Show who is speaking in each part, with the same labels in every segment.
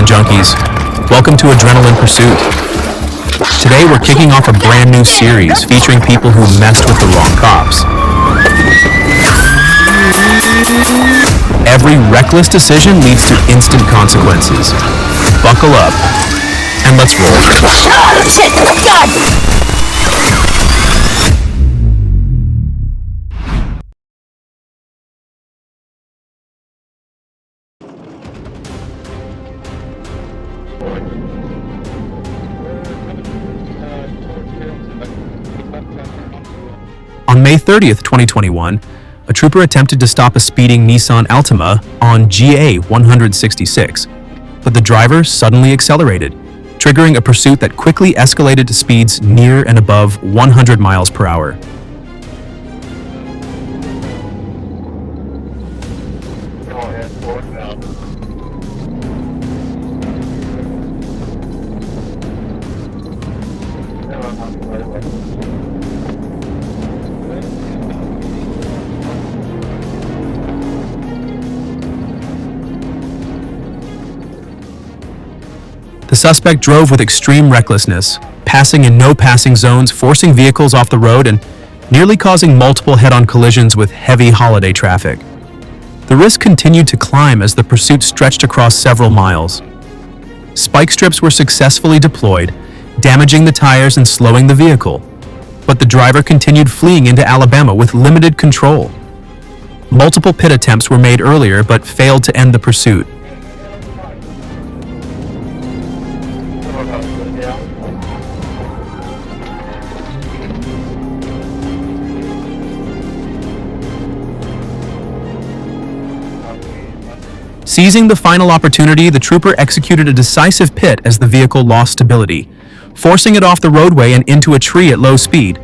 Speaker 1: junkies. Welcome to Adrenaline Pursuit. Today we're kicking off a brand new series featuring people who messed with the wrong cops. Every reckless decision leads to instant consequences. Buckle up, and let's roll.
Speaker 2: Oh, shit! God!
Speaker 1: On May 30th, 2021, a trooper attempted to stop a speeding Nissan Altima on GA 166, but the driver suddenly accelerated, triggering a pursuit that quickly escalated to speeds near and above 100 miles per hour. The suspect drove with extreme recklessness, passing in no passing zones, forcing vehicles off the road, and nearly causing multiple head-on collisions with heavy holiday traffic. The risk continued to climb as the pursuit stretched across several miles. Spike strips were successfully deployed, damaging the tires and slowing the vehicle, but the driver continued fleeing into Alabama with limited control. Multiple pit attempts were made earlier but failed to end the pursuit. Seizing the final opportunity, the trooper executed a decisive pit as the vehicle lost stability, forcing it off the roadway and into a tree at low speed.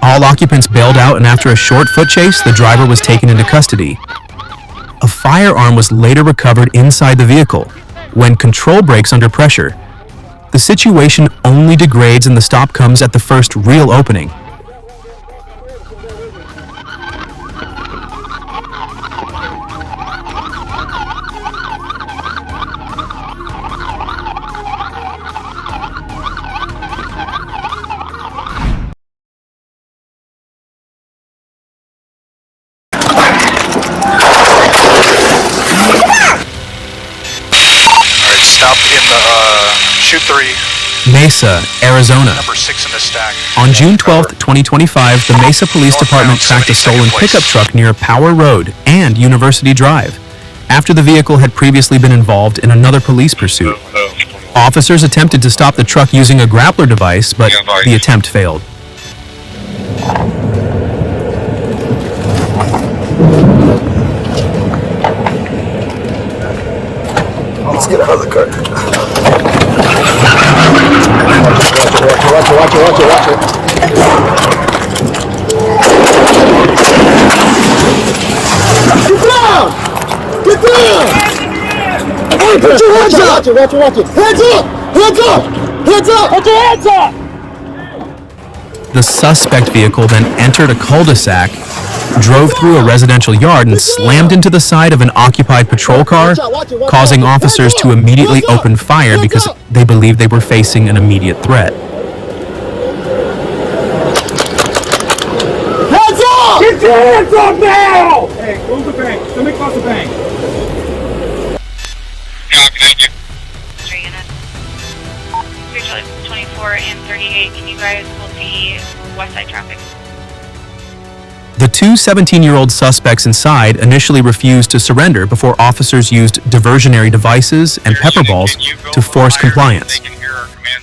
Speaker 1: All occupants bailed out, and after a short foot chase, the driver was taken into custody. A firearm was later recovered inside the vehicle. When control breaks under pressure, the situation only degrades and the stop comes at the first real opening.
Speaker 3: Stop in the shoot 3.
Speaker 1: Mesa, Arizona.
Speaker 3: Number 6 in the stack.
Speaker 1: On June 12, 2025, the Mesa Police Department tracked a stolen pickup truck near Power Road and University Drive, after the vehicle had previously been involved in another police pursuit. Officers attempted to stop the truck using a grappler device, but the attempt failed.
Speaker 4: Let's get out of the car. Watch it. Get down! Get down! Hey, put your hands up! Watch it. Hands up! Put your hands up!
Speaker 1: The suspect vehicle then entered a cul-de-sac, drove through a residential yard, and slammed into the side of an occupied patrol car, causing officers to immediately open fire because they believed they were facing an immediate threat.
Speaker 4: Hands up!
Speaker 5: Get your hands up now! Hey, close the bank. Somebody close the bank.
Speaker 3: Thank you.
Speaker 6: Unit 24 and 38, can you guys hold the west side traffic?
Speaker 1: The two 17-year-old suspects inside initially refused to surrender before officers used diversionary devices and pepper balls to force compliance.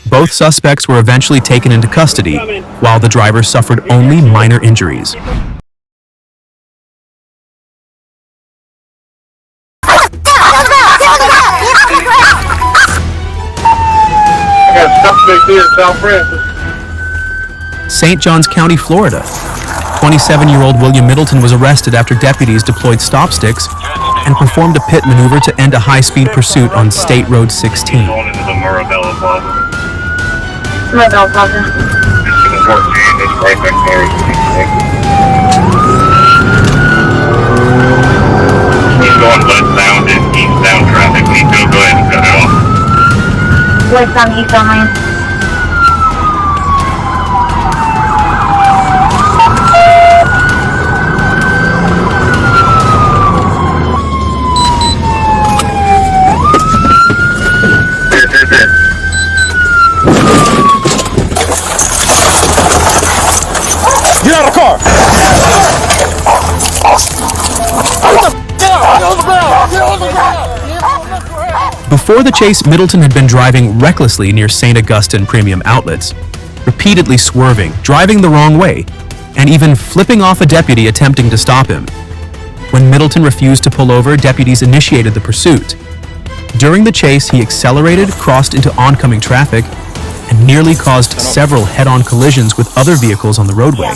Speaker 1: Both suspects were eventually taken into custody, while the driver suffered only minor injuries.
Speaker 5: I got suspect here in South Francis.
Speaker 1: St. Johns County, Florida. 27-year-old William Middleton was arrested after deputies deployed stop sticks and performed a pit maneuver to end a high-speed pursuit on State Road 16.
Speaker 7: Going into the Mirabella Plaza.
Speaker 2: Mirabella Plaza.
Speaker 7: It's 14, it's right next there. He's going westbound and eastbound traffic. We need to go ahead and cut it off.
Speaker 2: Westbound, eastbound lane.
Speaker 4: Get out of the car!
Speaker 1: Before the chase, Middleton had been driving recklessly near St. Augustine Premium Outlets, repeatedly swerving, driving the wrong way, and even flipping off a deputy attempting to stop him. When Middleton refused to pull over, deputies initiated the pursuit. During the chase, he accelerated, crossed into oncoming traffic, and nearly caused several head-on collisions with other vehicles on the roadway.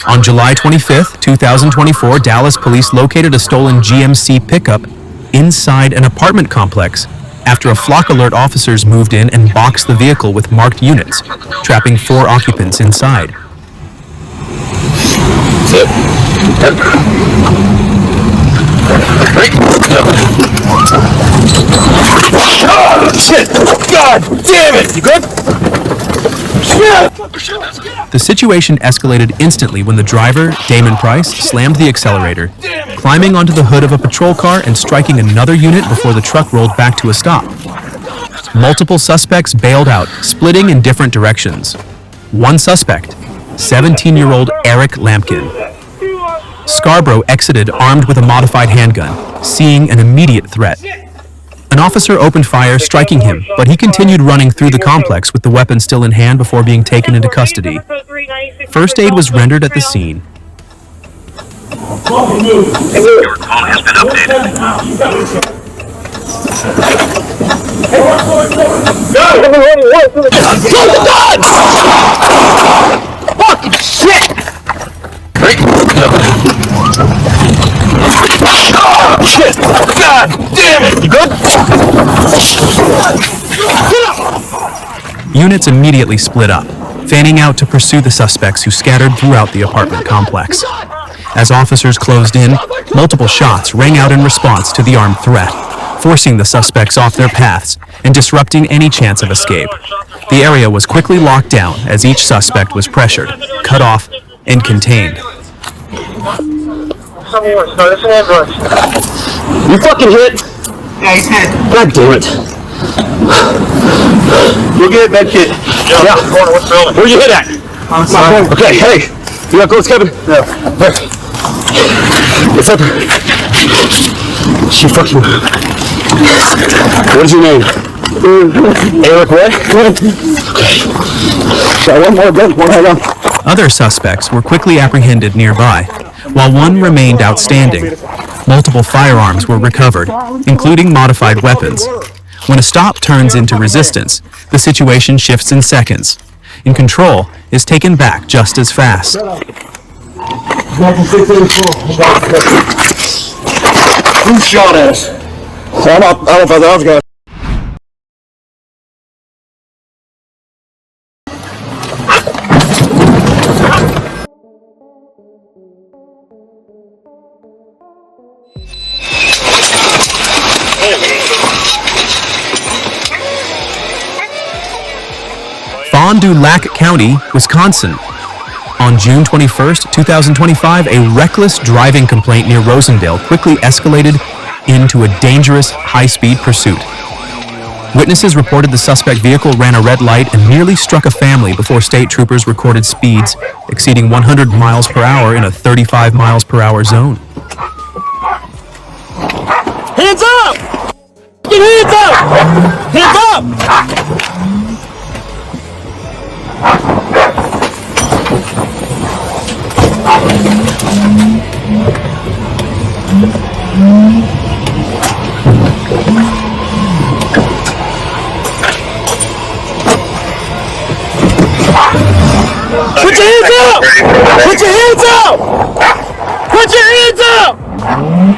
Speaker 1: On July 25, 2024, Dallas police located a stolen GMC pickup inside an apartment complex after a flock alert officers moved in and boxed the vehicle with marked units, trapping 4 occupants inside.
Speaker 4: Oh, shit! God damn it! You good?
Speaker 1: The situation escalated instantly when the driver, Damon Price, slammed the accelerator, climbing onto the hood of a patrol car and striking another unit before the truck rolled back to a stop. Multiple suspects bailed out, splitting in different directions. One suspect, 17-year-old Eric Lampkin. Scarborough exited armed with a modified handgun, seeing an immediate threat. An officer opened fire, striking him, but he continued running through the complex with the weapon still in hand before being taken into custody. First aid was rendered at the scene.
Speaker 7: Your call has been updated.
Speaker 4: Fucking shit! Oh, shit! God damn it! You good?
Speaker 1: Units immediately split up, fanning out to pursue the suspects who scattered throughout the apartment complex. As officers closed in, multiple shots rang out in response to the armed threat, forcing the suspects off their paths and disrupting any chance of escape. The area was quickly locked down as each suspect was pressured, cut off, and contained.
Speaker 4: You fucking hit?
Speaker 5: Yeah, he's hit.
Speaker 4: God damn it. You'll get it, med kit. Yeah. Where'd you hit at?
Speaker 5: Outside.
Speaker 4: Okay, hey. You got close, Kevin? No. What's up? She fucking... What's your name? Eric what? Okay. Got one more gun, one head on.
Speaker 1: Other suspects were quickly apprehended nearby, while one remained outstanding. Multiple firearms were recovered, including modified weapons. When a stop turns into resistance, the situation shifts in seconds, and control is taken back just as fast.
Speaker 4: Who shot at us? I don't know if I was going.
Speaker 1: Fond du Lac County, Wisconsin. On June 21, 2025, a reckless driving complaint near Rosendale quickly escalated into a dangerous high-speed pursuit. Witnesses reported the suspect vehicle ran a red light and nearly struck a family before state troopers recorded speeds exceeding 100 miles per hour in a 35 miles per hour zone.
Speaker 4: Hands up! Get hands up! Hands up!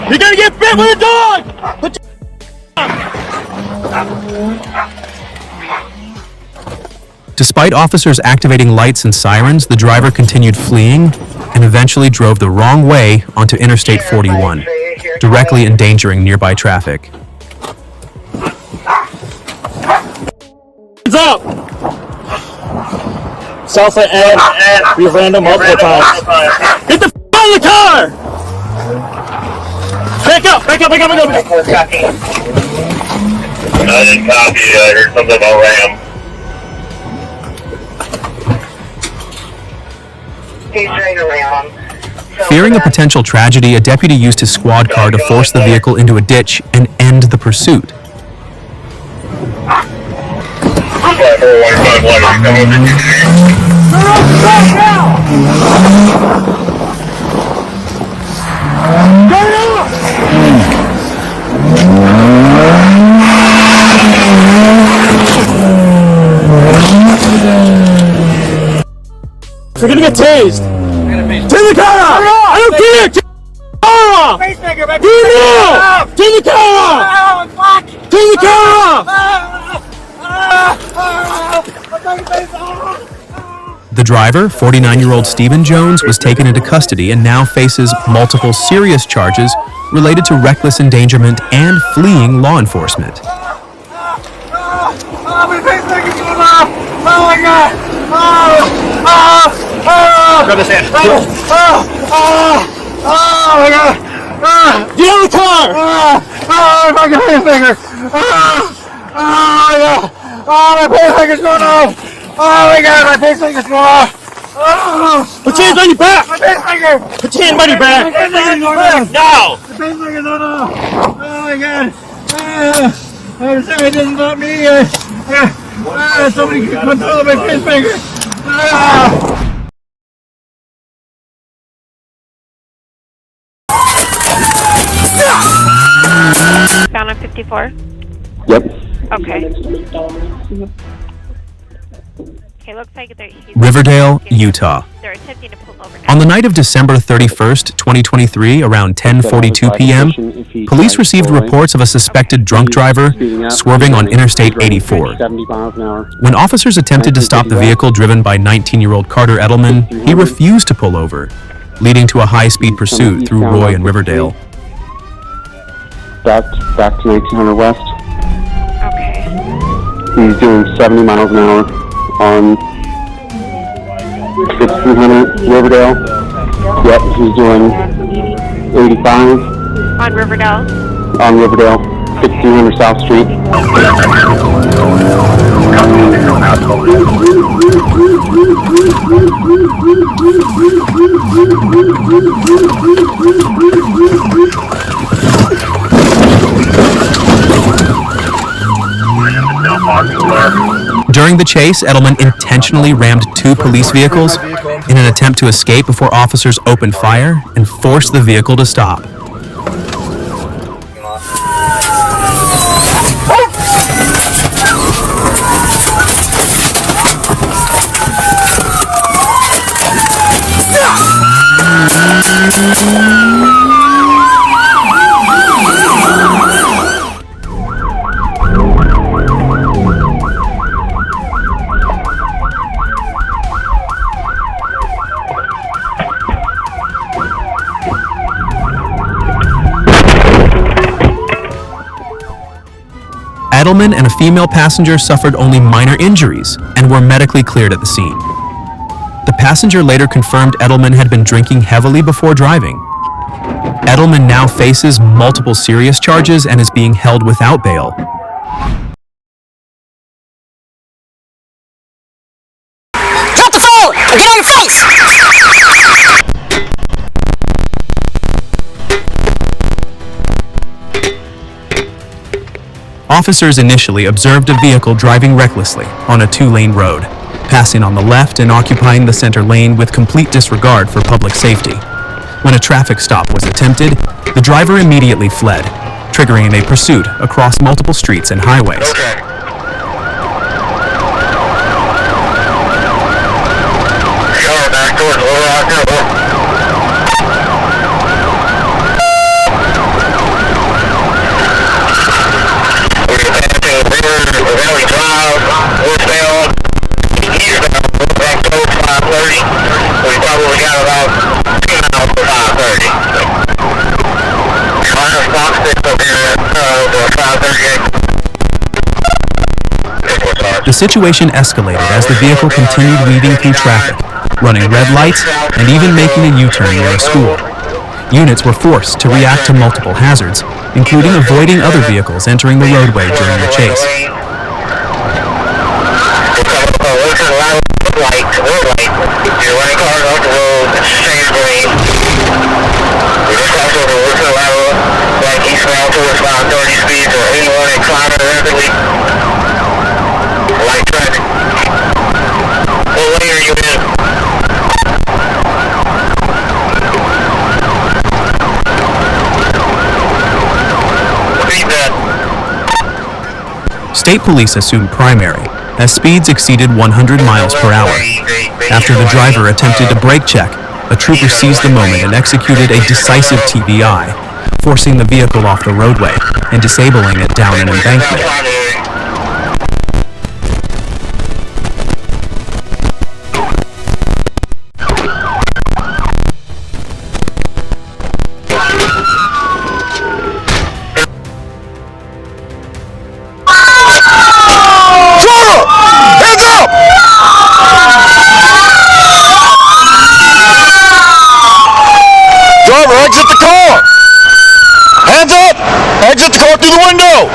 Speaker 4: You're gonna get bit with a dog! Put your
Speaker 1: Despite officers activating lights and sirens, the driver continued fleeing and eventually drove the wrong way onto Interstate 41, directly endangering nearby traffic.
Speaker 4: hands up! Salsa and we've ran them multiple times. Get the f out of the car! Back up!
Speaker 7: I didn't copy. I heard something about Ram.
Speaker 2: He's trying to ram him.
Speaker 1: Fearing a potential tragedy, a deputy used his squad car to force the vehicle into a ditch and end the pursuit.
Speaker 4: You're gonna get tased! Turn the car off! I don't care! Turn the car off! Turn the car off! Turn the car off!
Speaker 1: The driver, 49-year-old Stephen Jones, was taken into custody and now faces multiple serious charges related to reckless endangerment and fleeing law enforcement.
Speaker 3: Grab his hand.
Speaker 4: Get out of the car! My pacemakers going off! Oh my god, my pacemaker's going off! Put your hands on your back! My pacemaker! Put your hands on your back! Now! The pacemaker's going off! Oh my god! I'm sorry, this is not me! Somebody control my pacemaker!
Speaker 6: Found on 54?
Speaker 8: Yep.
Speaker 6: Okay. Okay, looks like he's
Speaker 1: Riverdale, Utah.
Speaker 6: They're attempting to pull over now.
Speaker 1: On the night of December 31st, 2023, around 10:42 p.m., police received reports of a suspected drunk driver swerving on Interstate 84.
Speaker 8: 70 miles an hour.
Speaker 1: When officers attempted to stop the vehicle driven by 19-year-old Carter Edelman, he refused to pull over, leading to a high-speed pursuit through Roy and Riverdale.
Speaker 8: Back to 1900 West.
Speaker 6: Okay.
Speaker 8: He's doing 70 miles an hour on 1600 Riverdale. Yep, he's doing 85
Speaker 6: On Riverdale?
Speaker 8: on Riverdale, 1600 South Street.
Speaker 1: During the chase, Edelman intentionally rammed two police vehicles in an attempt to escape before officers opened fire and forced the vehicle to stop. Edelman and a female passenger suffered only minor injuries and were medically cleared at the scene. The passenger later confirmed Edelman had been drinking heavily before driving. Edelman now faces multiple serious charges and is being held without bail.
Speaker 4: Cut the phone! Or get on your face!
Speaker 1: Officers initially observed a vehicle driving recklessly on a two-lane road, passing on the left and occupying the center lane with complete disregard for public safety. When a traffic stop was attempted, the driver immediately fled, triggering a pursuit across multiple streets and highways.
Speaker 3: Okay. Going back towards Little Rock Hill.
Speaker 1: The situation escalated as the vehicle continued weaving through traffic, running red lights, and even making a U-turn near a school. Units were forced to react to multiple hazards, including avoiding other vehicles entering the roadway during the chase.
Speaker 3: You're running cars off the road, change green. We just crossed over Wilson Lateral, like eastbound towards 530 speeds or 81 and climbing rapidly. Light traffic. What lane are you in? Repeat that.
Speaker 1: State police assumed primary, as speeds exceeded 100 miles per hour. After the driver attempted to brake check, a trooper seized the moment and executed a decisive TBI, forcing the vehicle off the roadway and disabling it down an embankment.
Speaker 4: Exit the car! Hands up! Exit the car through the window!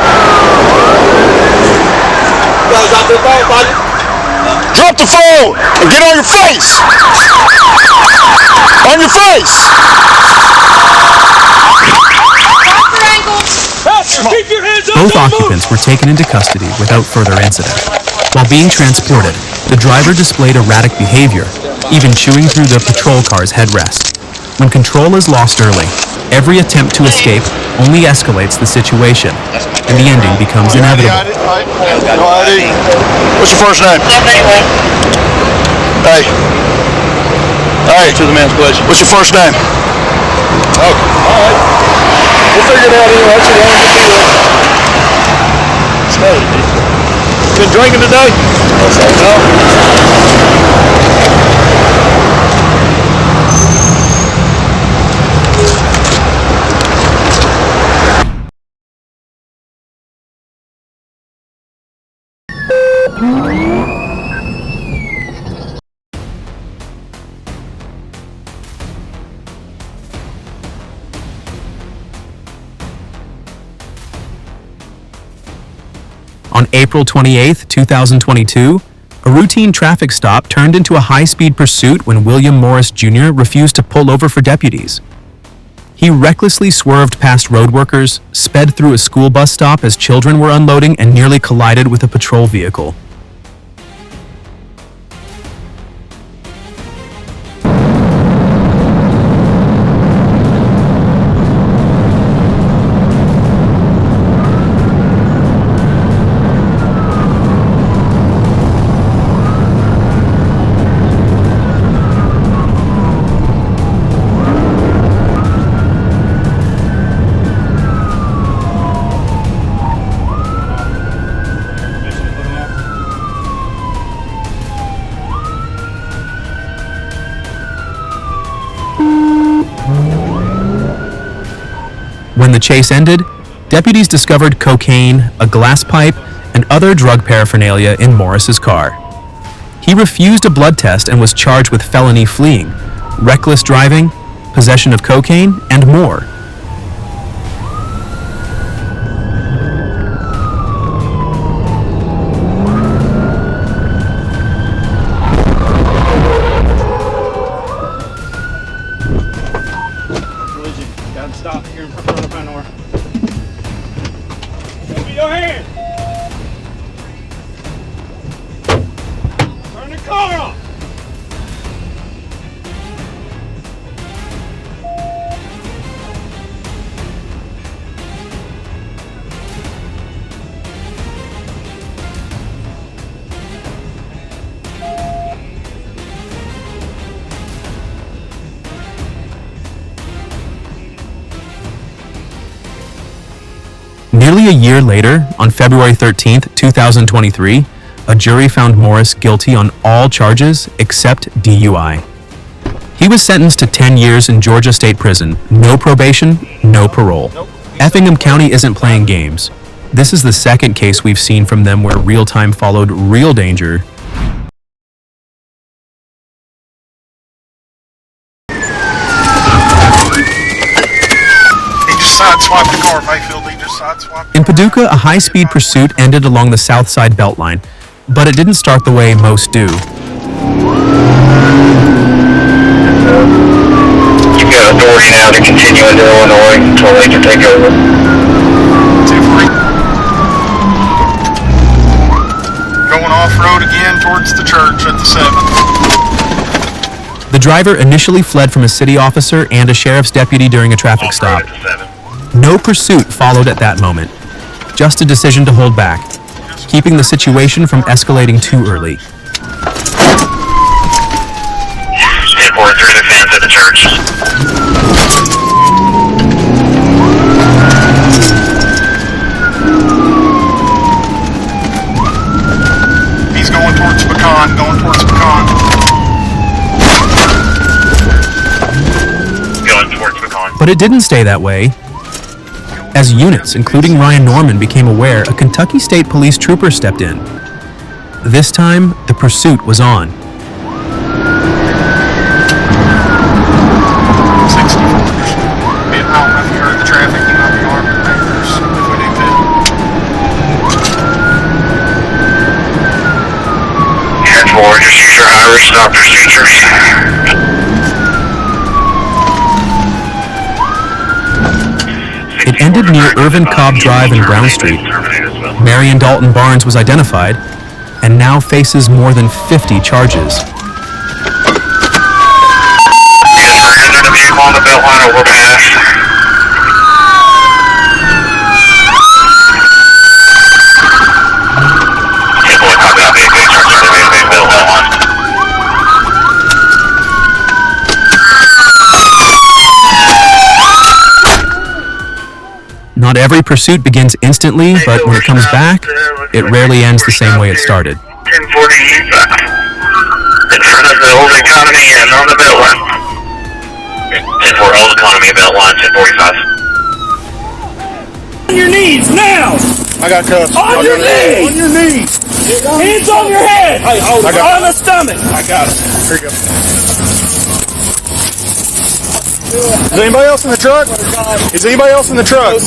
Speaker 4: Drop the phone and get on your face! On your face!
Speaker 1: Both occupants were taken into custody without further incident. While being transported, the driver displayed erratic behavior, even chewing through the patrol car's headrest. When control is lost early, every attempt to escape only escalates the situation, and the ending becomes inevitable.
Speaker 4: No ID. What's your first name? Hey. Hey. To the man's question. What's your first name? Okay. All right. We'll figure it out anyway. That's what I want to do. You been drinking today? No.
Speaker 1: On April 28, 2022, a routine traffic stop turned into a high-speed pursuit when William Morris Jr. refused to pull over for deputies. He recklessly swerved past road workers, sped through a school bus stop as children were unloading, and nearly collided with a patrol vehicle. When the chase ended, deputies discovered cocaine, a glass pipe, and other drug paraphernalia in Morris's car. He refused a blood test and was charged with felony fleeing, reckless driving, possession of cocaine, and more.
Speaker 5: Stop here in front of the front door. Give me your hand. Turn the car off.
Speaker 1: Nearly a year later, on February 13, 2023, a jury found Morris guilty on all charges except DUI. He was sentenced to 10 years in Georgia State Prison, no probation, no parole. Effingham County isn't playing games. This is the second case we've seen from them where real time followed real danger.
Speaker 5: He just sideswiped the car, Mayfield. He just sideswiped.
Speaker 1: In Paducah, a high-speed pursuit ended along the south side beltline, but it didn't start the way most do.
Speaker 3: You've got authority now to continue into Illinois until they can take over.
Speaker 5: 2-3. Going off-road again towards the church at the 7th.
Speaker 1: The driver initially fled from a city officer and a sheriff's deputy during a traffic stop. No pursuit followed at that moment, just a decision to hold back, keeping the situation from escalating too early.
Speaker 3: 10-4 through the fence at the church.
Speaker 5: He's going towards Pecan, Going towards Pecan.
Speaker 1: But it didn't stay that way. As units, including Ryan Norman, became aware, a Kentucky State Police trooper stepped in. This time, the pursuit was on.
Speaker 5: 64. I don't know if you heard the traffic. You might be armed with papers if we need to.
Speaker 3: And for just use your Irish stop procedures.
Speaker 1: It ended near Irvin Cobb Drive and Brown Street. Marion Dalton Barnes was identified and now faces more than 50 charges.
Speaker 3: Enter the vehicle on the belt line over pass.
Speaker 1: Not every pursuit begins instantly, but when it comes back, it rarely ends the same way it started.
Speaker 3: 1040 in front of the old economy and on the belt line. 10-4 old economy belt line, 1045.
Speaker 4: On your knees now!
Speaker 5: I got cuffs.
Speaker 4: On your knees!
Speaker 5: On your knees.
Speaker 4: Hands on your head!
Speaker 5: I got
Speaker 4: On the stomach!
Speaker 5: I got it. Here you go. Is anybody else in the truck? Is anybody else in the truck?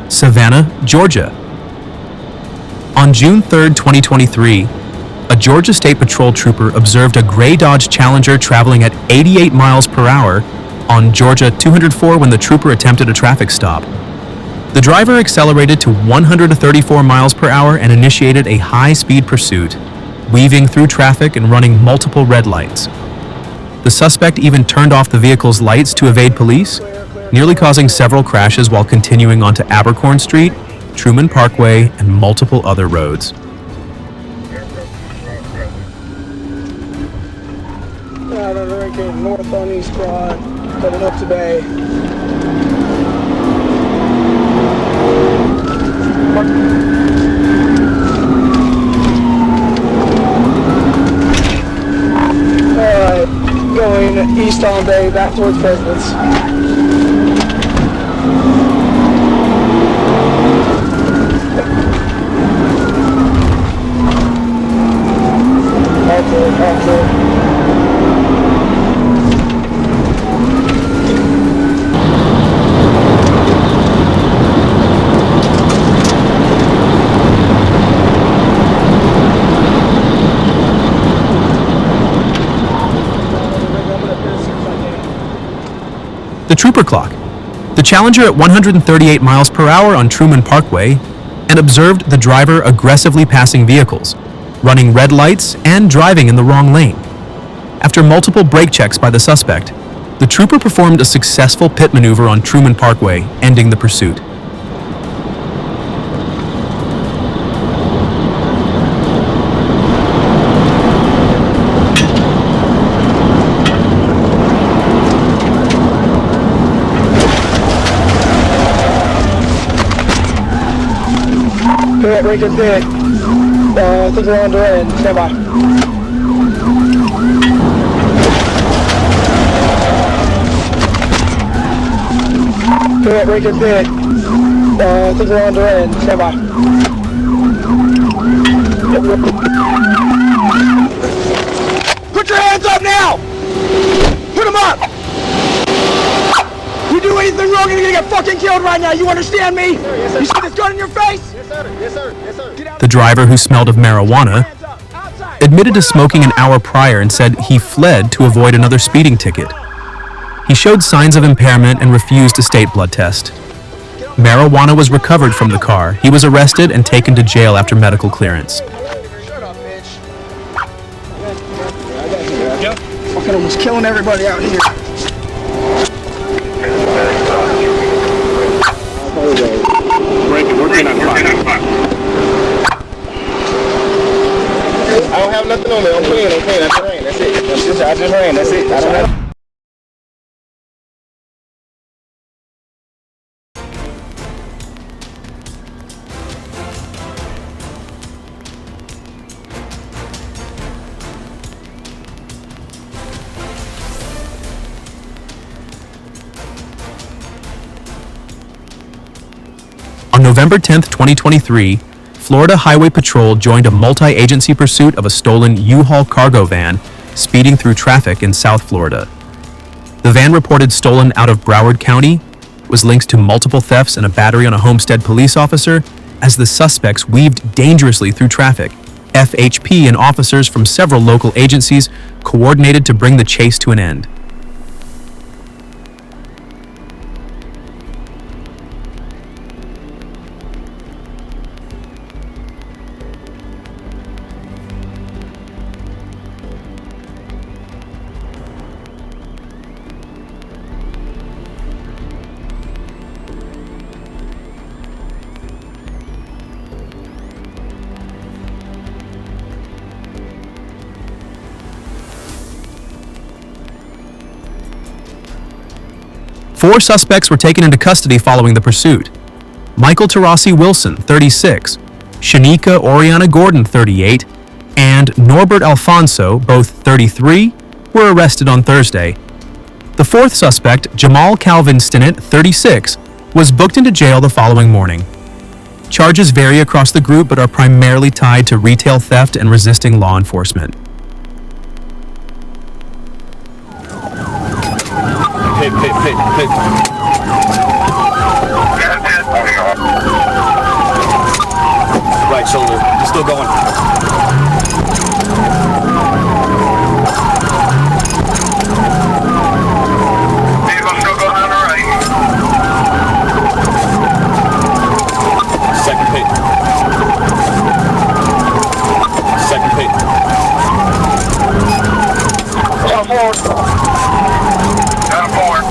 Speaker 1: Savannah, Georgia. On June 3, 2023, a Georgia State Patrol trooper observed a gray Dodge Challenger traveling at 88 miles per hour on Georgia 204 when the trooper attempted a traffic stop. The driver accelerated to 134 miles per hour and initiated a high-speed pursuit, weaving through traffic and running multiple red lights. The suspect even turned off the vehicle's lights to evade police, nearly causing several crashes while continuing onto Abercorn Street, Truman Parkway, and multiple other roads.
Speaker 9: North on East Broad, coming up today. Alright, going east all day, back towards Presidents.
Speaker 1: The trooper clock. The Challenger at 138 miles per hour on Truman Parkway and observed the driver aggressively passing vehicles, running red lights, and driving in the wrong lane. After multiple brake checks by the suspect, the trooper performed a successful pit maneuver on Truman Parkway, ending the pursuit.
Speaker 9: Alright, right good bit. I think we're on the end. Stand by. Alright, right good bit. I think we're on the end. Stand by. Put your hands up now! Put them up! You do anything wrong, you're gonna get fucking killed right now. You understand me? Yes, sir. You see this gun in your face? Yes, sir. Yes, sir. Yes, sir.
Speaker 1: The driver, who smelled of marijuana, admitted to smoking an hour prior and said he fled to avoid another speeding ticket. He showed signs of impairment and refused a state blood test. Marijuana was recovered from the car. He was arrested and taken to jail after medical clearance.
Speaker 9: Shut up, bitch. Yep. Fucking almost killing everybody out here.
Speaker 5: Working on fire.
Speaker 4: I don't have nothing on me. I'm clean. I just ran. That's it. I just ran. That's it. I don't have.
Speaker 1: On November 10, 2023, Florida Highway Patrol joined a multi-agency pursuit of a stolen U-Haul cargo van speeding through traffic in South Florida. The van, reported stolen out of Broward County, was linked to multiple thefts and a battery on a Homestead police officer as the suspects weaved dangerously through traffic. FHP and officers from several local agencies coordinated to bring the chase to an end. Four suspects were taken into custody following the pursuit. Michael Tarasi Wilson, 36, Shanika Oriana Gordon, 38, and Norbert Alfonso, both 33, were arrested on Thursday. The fourth suspect, Jamal Calvin Stinnett, 36, was booked into jail the following morning. Charges vary across the group but are primarily tied to retail theft and resisting law enforcement.
Speaker 4: Hit. Right shoulder. He's still going.
Speaker 3: Vehicle still going on the right.
Speaker 4: Second hit.
Speaker 3: Down forward.
Speaker 4: Still going.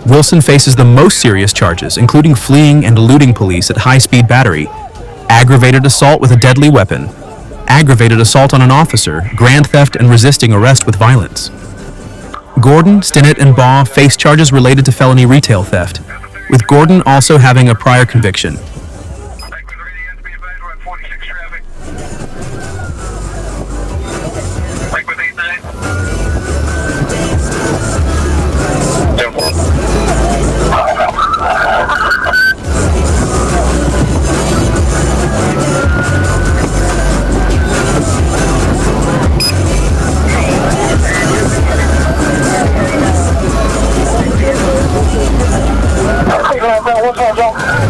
Speaker 1: Wilson faces the most serious charges, including fleeing and eluding police at high-speed battery, aggravated assault with a deadly weapon, aggravated assault on an officer, grand theft, and resisting arrest with violence. Gordon, Stinnett, and Baugh face charges related to felony retail theft, with Gordon also having a prior conviction.
Speaker 3: Don't.